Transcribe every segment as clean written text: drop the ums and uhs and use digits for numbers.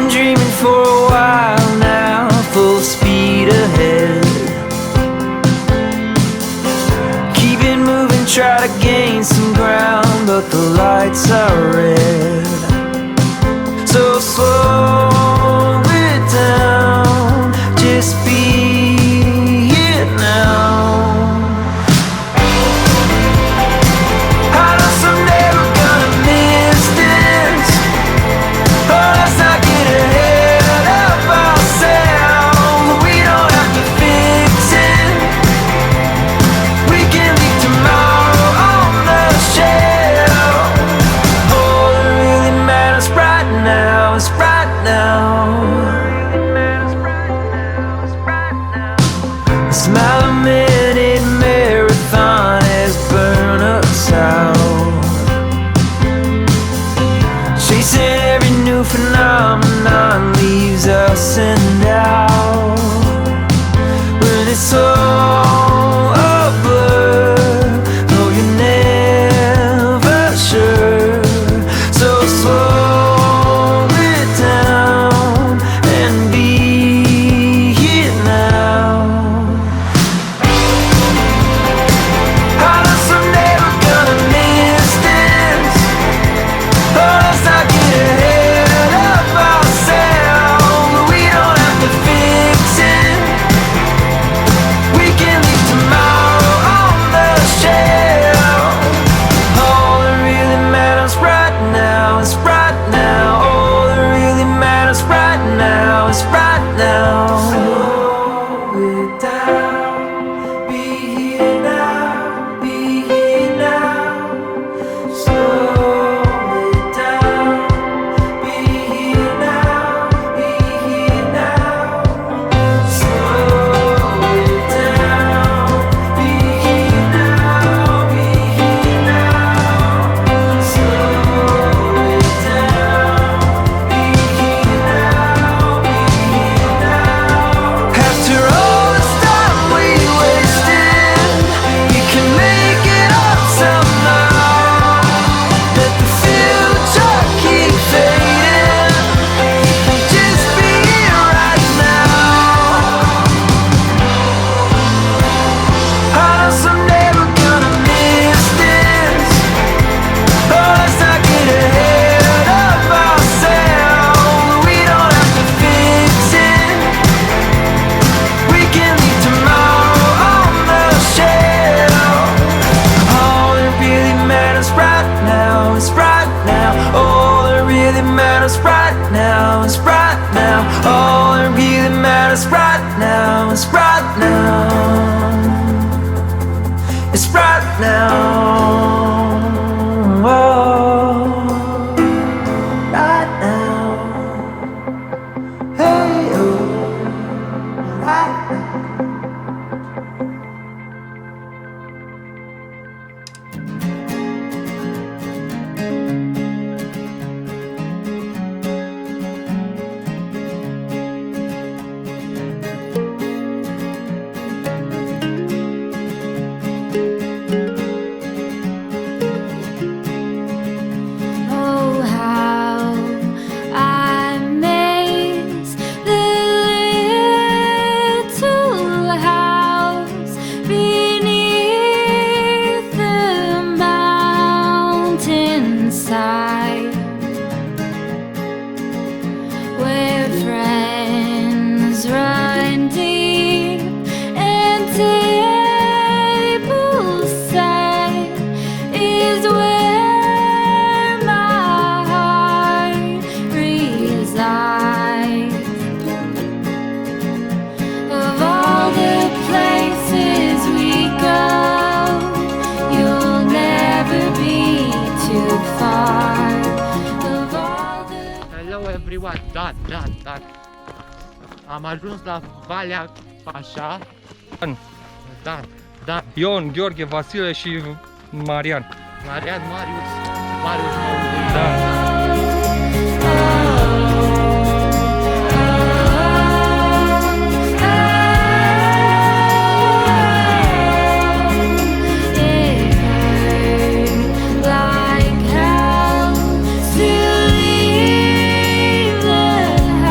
been dreaming for a while now, full speed ahead. Keep it moving, try to gain some ground, but the lights are red. So slow it down, just be here now. I know someday we're gonna miss this. Oh, let's not get ahead of ourselves. We don't have to fix it. We can leave tomorrow on the shelf. All that really matters right now is right now. A smile a minute marathon has burned us out. Chasing every new phenomenon leaves us in doubt. When it's all a blur, oh, you're never sure. So slow it down and be here now. I know someday we're gonna miss this. Oh, let's not get ahead of ourselves. We don't have to fix it. We can leave tomorrow on the shelf. All that really matters right now is right now. All that really matters right now is right now. Slow it down, be here now, be here now. Slow it down, be here now, be here now. Slow it down, be here now, be here now. Slow it down, be here now, be here now. After all this time we wasted, you can make it up somehow. Let the future keep fading. Just be here right now. I know someday we're gonna miss this. Oh, let's not get ahead of ourselves. We don't have to fix it. We can leave tomorrow on the shelf. All that really matters right now is right now. All that really matters right now is right now. All that really matters right now is right now. It's right now. Oh, right now. Hey, oh, right now. Oh, how I miss the little house beneath the mountainside, where friends run deep and tables set is where my heart resides. Of all the places we go, you'll never be too far. Of all the Hello everyone, Dan. Am ajuns la Valea Pașa. Dan, Ion, Gheorghe, Vasile și Marian. Marian, Marius, Da. like hell to leave the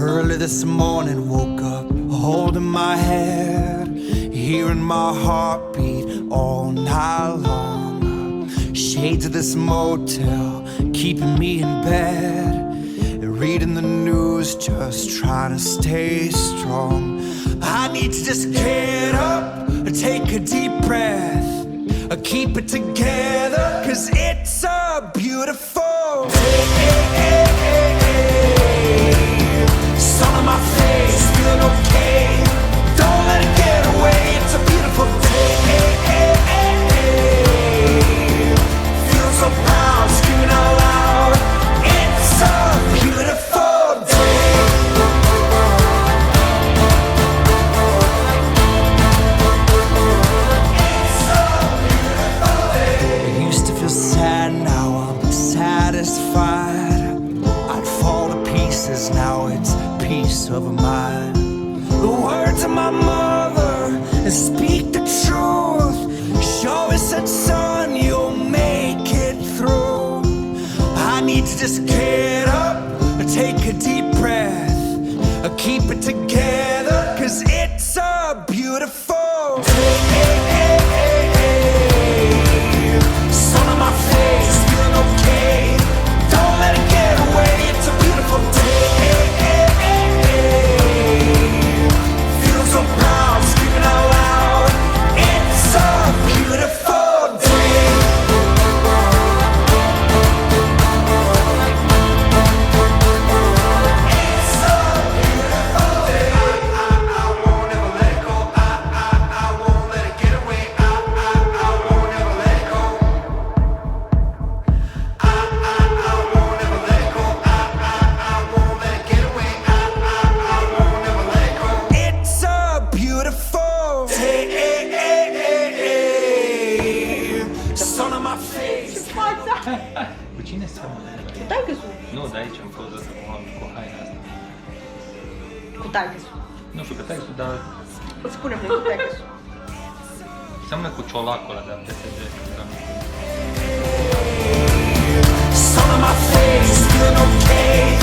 Early this morning, woke up holding my head, hearing my heartbeat all night long. Shades of this motel keeping me in bed, reading the news, just trying to stay strong. I need to just get up, take a deep breath, keep it together, 'cause it's a beautiful day. Sun on my face, feeling okay. Don't let it get away, it's a beautiful day. Feeling so proud, screaming out loud. It's a beautiful day. It's a beautiful day. I used to feel sad, now I'm satisfied. I'd fall to pieces, now it's peace of mind. The words of my mother speak the truth. She always said, son, you'll make it through. I need to just get up, take a deep breath, keep it together, 'cause it's a beautiful day. Sun on my face, feeling okay. Don't let it get away, it's a beautiful day. Feeling so proud, screaming out loud. It's a beautiful day. It's a beautiful day. I won't ever let it go. I won't let it get away. I won't ever let it go. I won't ever let it go. I won't let it get away. I won't ever let it go. It's a beautiful day. Sun on my face. Cu cine să mă? Cu taică-su. Nu, de aici am fost să cu haina asta. Cu taică-su. Nu știu, că taisul, dar Spune-mi cu taică-su. seamănă cu ciolacul ăla de PSD. Sun on my face, feeling okay.